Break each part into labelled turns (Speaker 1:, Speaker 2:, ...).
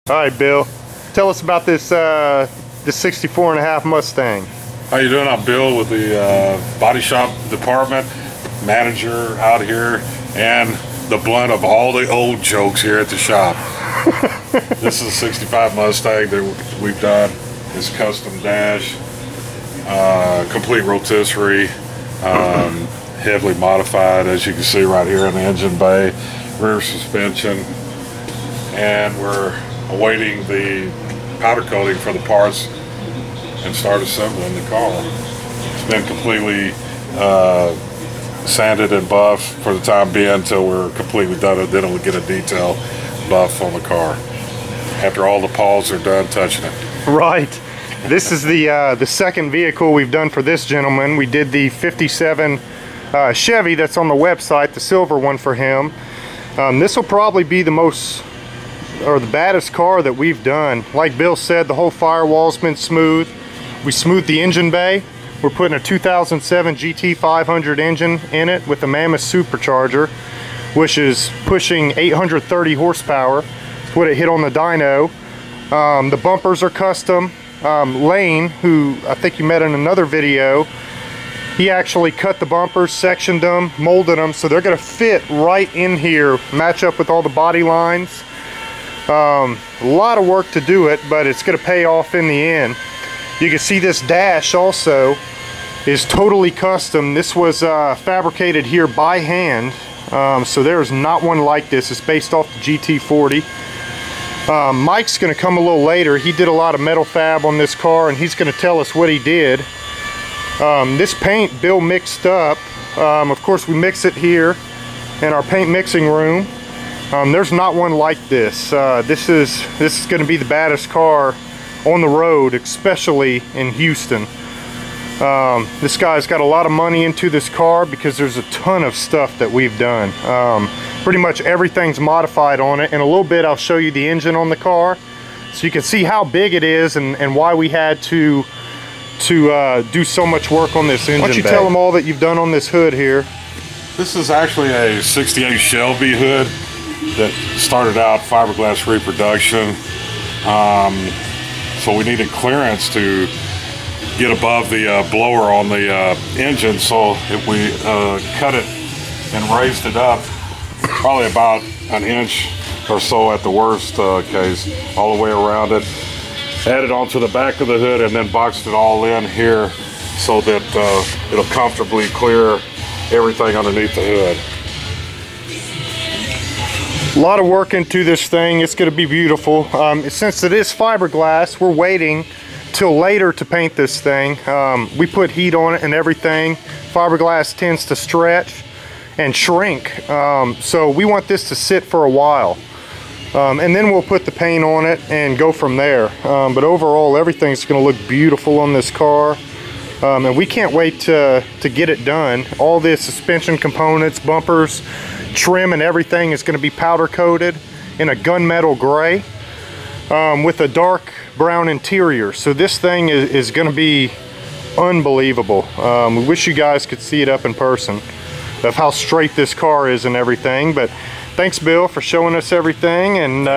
Speaker 1: All right, Bill, tell us about this this 64.5 Mustang.
Speaker 2: How you doing? I'm Bill with the body shop department, manager out here, and the blunt of all the old jokes here at the shop. This is a 65 Mustang that we've done. It's custom dash, complete rotisserie, heavily modified, as you can see right here in the engine bay, rear suspension, and we're awaiting the powder coating for the parts and start assembling the car. It's been completely sanded and buffed for the time being until we're completely done, and then we'll get a detail buff on the car after all the paws are done touching it.
Speaker 1: Right. This is the second vehicle we've done for this gentleman. We did the 57 Chevy that's on the website, the silver one for him. This will probably be the most, or the baddest car that we've done. Like Bill said, the whole firewall's been smooth. We smoothed the engine bay. We're putting a 2007 GT 500 engine in it with a Mammoth Supercharger, which is pushing 830 horsepower. That's what it hit on the dyno. The bumpers are custom. Lane, who I think you met in another video, he actually cut the bumpers, sectioned them, molded them, so they're going to fit right in here, match up with all the body lines. A lot of work to do it, but it's going to pay off in the end. You can see this dash also is totally custom. This was fabricated here by hand, so there's not one like this. It's based off the GT40. Mike's going to come a little later. He did a lot of metal fab on this car, and he's going to tell us what he did. This paint Bill mixed up. Of course, we mix it here in our paint mixing room. There's not one like this. This is going to be the baddest car on the road, especially in Houston. This guy's got a lot of money into this car because there's a ton of stuff that we've done. Pretty much everything's modified on it. In a little bit, I'll show you the engine on the car, so you can see how big it is and why we had to do so much work on this engine. Why don't you tell them all that you've done on this hood here?
Speaker 2: This is actually a 68 Shelby hood that started out fiberglass reproduction. So we needed clearance to get above the blower on the engine, so we cut it and raised it up probably about an inch or so at the worst case, all the way around it. Added onto the back of the hood and then boxed it all in here so that it'll comfortably clear everything underneath the hood.
Speaker 1: A lot of work into this thing. It's going to be beautiful. Since it is fiberglass, we're waiting till later to paint this thing. We put heat on it and everything. Fiberglass tends to stretch and shrink, so we want this to sit for a while. And then we'll put the paint on it and go from there. But overall, everything's going to look beautiful on this car. And we can't wait to get it done. All the suspension components, bumpers, trim, and everything is going to be powder coated in a gunmetal gray with a dark brown interior. So this thing is going to be unbelievable. We wish you guys could see it up in person of how straight this car is and everything. But thanks, Bill, for showing us everything, and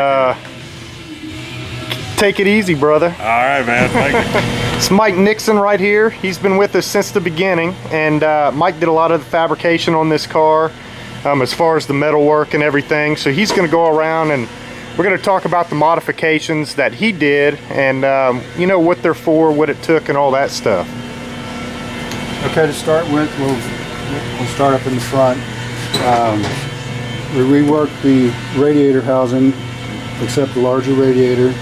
Speaker 1: take it easy, brother.
Speaker 2: All right, man. Thank you.
Speaker 1: It's Mike Nixon right here. He's been with us since the beginning, and Mike did a lot of the fabrication on this car as far as the metal work and everything. So he's going to go around and we're going to talk about the modifications that he did and you know, what they're for, what it took, and all that stuff.
Speaker 3: Okay, to start with, we'll start up in the front. We reworked the radiator housing, except the larger radiator,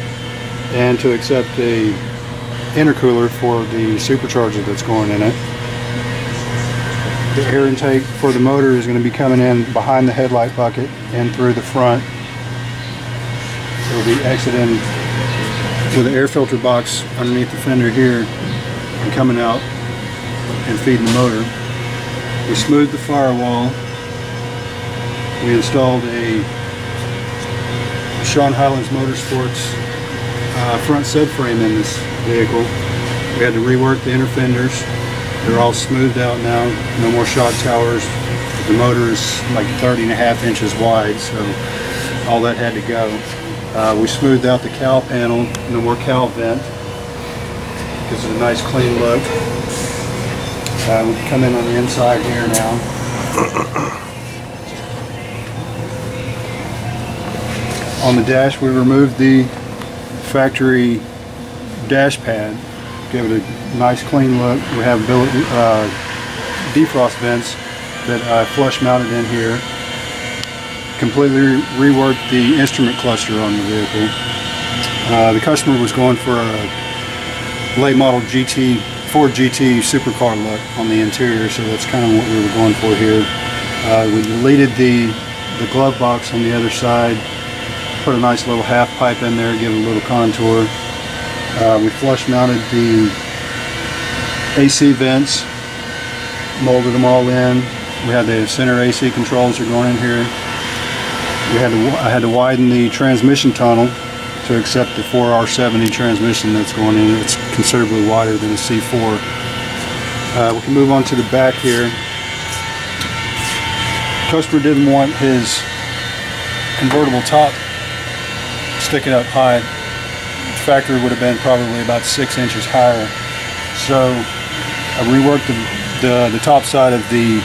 Speaker 3: and to accept a intercooler for the supercharger that's going in it. The air intake for the motor is going to be coming in behind the headlight bucket and through the front. It will be exiting with an air filter box underneath the fender here and coming out and feeding the motor. We smoothed the firewall. We installed a Sean Highlands Motorsports front subframe in this vehicle. We had to rework the inner fenders. They're all smoothed out now, no more shock towers. The motor is like 30.5 inches wide, so all that had to go. We smoothed out the cowl panel, no more cowl vent. Gives it a nice clean look. We can come in on the inside here now. On the dash, we removed the factory dash pad. Give it a nice clean look. We have defrost vents that I flush mounted in here. Completely reworked the instrument cluster on the vehicle. The customer was going for a late model Ford GT supercar look on the interior, so that's kind of what we were going for here. We deleted the glove box on the other side, put a nice little half pipe in there, give it a little contour. We flush mounted the AC vents, molded them all in. We had the center AC controls are going in here. I had to widen the transmission tunnel to accept the 4R70 transmission that's going in. It's considerably wider than a C4. We can move on to the back here. Customer didn't want his convertible top sticking up high. The factory would have been probably about 6 inches higher. So I reworked the top side of the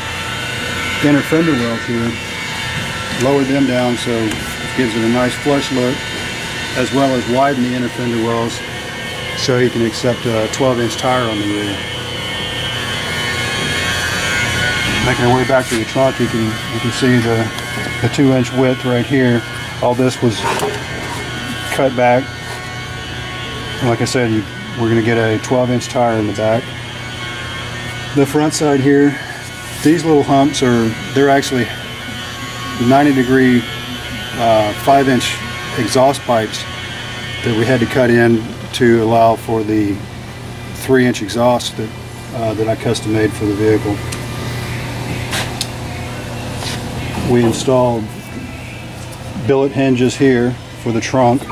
Speaker 3: inner fender wells here, lowered them down so it gives it a nice flush look, as well as widen the inner fender wells so you can accept a 12-inch tire on the rear. Making our way back to the trunk, you can see the 2-inch width right here. All this was cut back. And like I said, we're going to get a 12-inch tire in the back. The front side here, these little humps they're actually 90-degree 5-inch exhaust pipes that we had to cut in to allow for the 3-inch exhaust that I custom made for the vehicle. We installed billet hinges here for the trunk.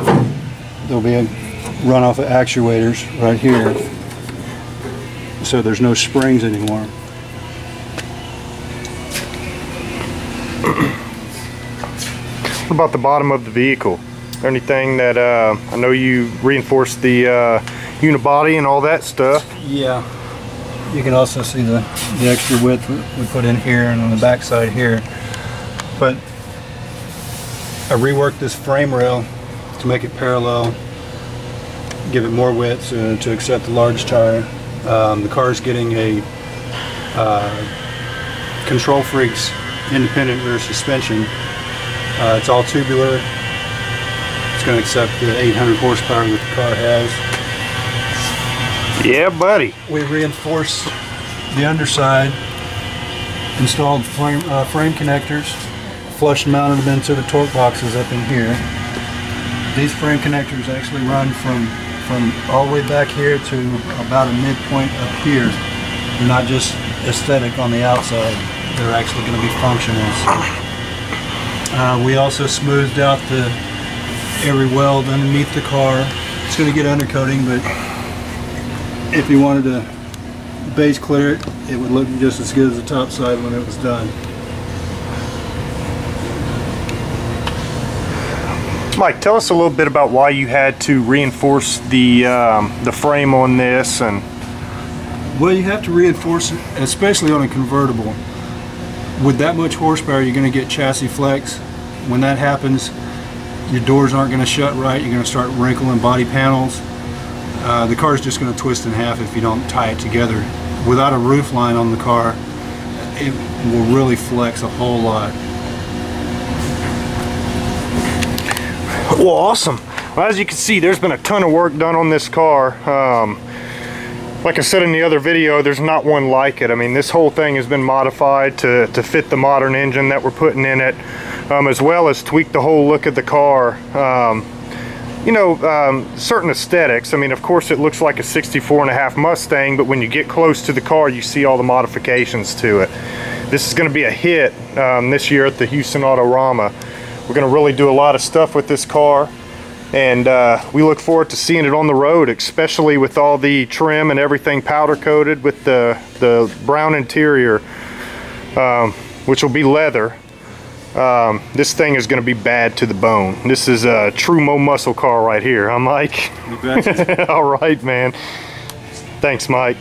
Speaker 3: There'll be a runoff of actuators right here, so there's no springs anymore.
Speaker 1: What about the bottom of the vehicle? Is there anything that I know you reinforced the unibody and all that stuff?
Speaker 3: Yeah, you can also see the extra width we put in here and on the back side here. But I reworked this frame rail to make it parallel, give it more width to accept the large tire. The car is getting a Control Freaks independent rear suspension. It's all tubular. It's going to accept the 800 horsepower that the car has.
Speaker 1: Yeah, buddy.
Speaker 3: We reinforced the underside, installed frame connectors, flush mounted them into the torque boxes up in here. These frame connectors actually run from all the way back here to about a midpoint up here. They're not just aesthetic on the outside, they're actually going to be functional. We also smoothed out every weld underneath the car. It's going to get undercoating, but if you wanted to base clear it, it would look just as good as the top side when it was done.
Speaker 1: Mike, tell us a little bit about why you had to reinforce the frame on this. And
Speaker 3: well, you have to reinforce it, especially on a convertible. With that much horsepower, you're going to get chassis flex. When that happens, your doors aren't going to shut right. You're going to start wrinkling body panels. The car is just going to twist in half if you don't tie it together. Without a roof line on the car, it will really flex a whole lot.
Speaker 1: Well, awesome. Well, as you can see, there's been a ton of work done on this car. Like I said in the other video, there's not one like it. I mean, this whole thing has been modified to fit the modern engine that we're putting in it, as well as tweak the whole look of the car. You know, certain aesthetics. I mean, of course it looks like a 64.5 Mustang, but when you get close to the car, you see all the modifications to it. This is going to be a hit this year at the Houston Autorama. We're going to really do a lot of stuff with this car, and we look forward to seeing it on the road, especially with all the trim and everything powder coated with the brown interior, which will be leather. this thing is going to be bad to the bone. This is a true Mo muscle car right here, huh, Mike?
Speaker 3: You betcha.
Speaker 1: All right, man. Thanks, Mike.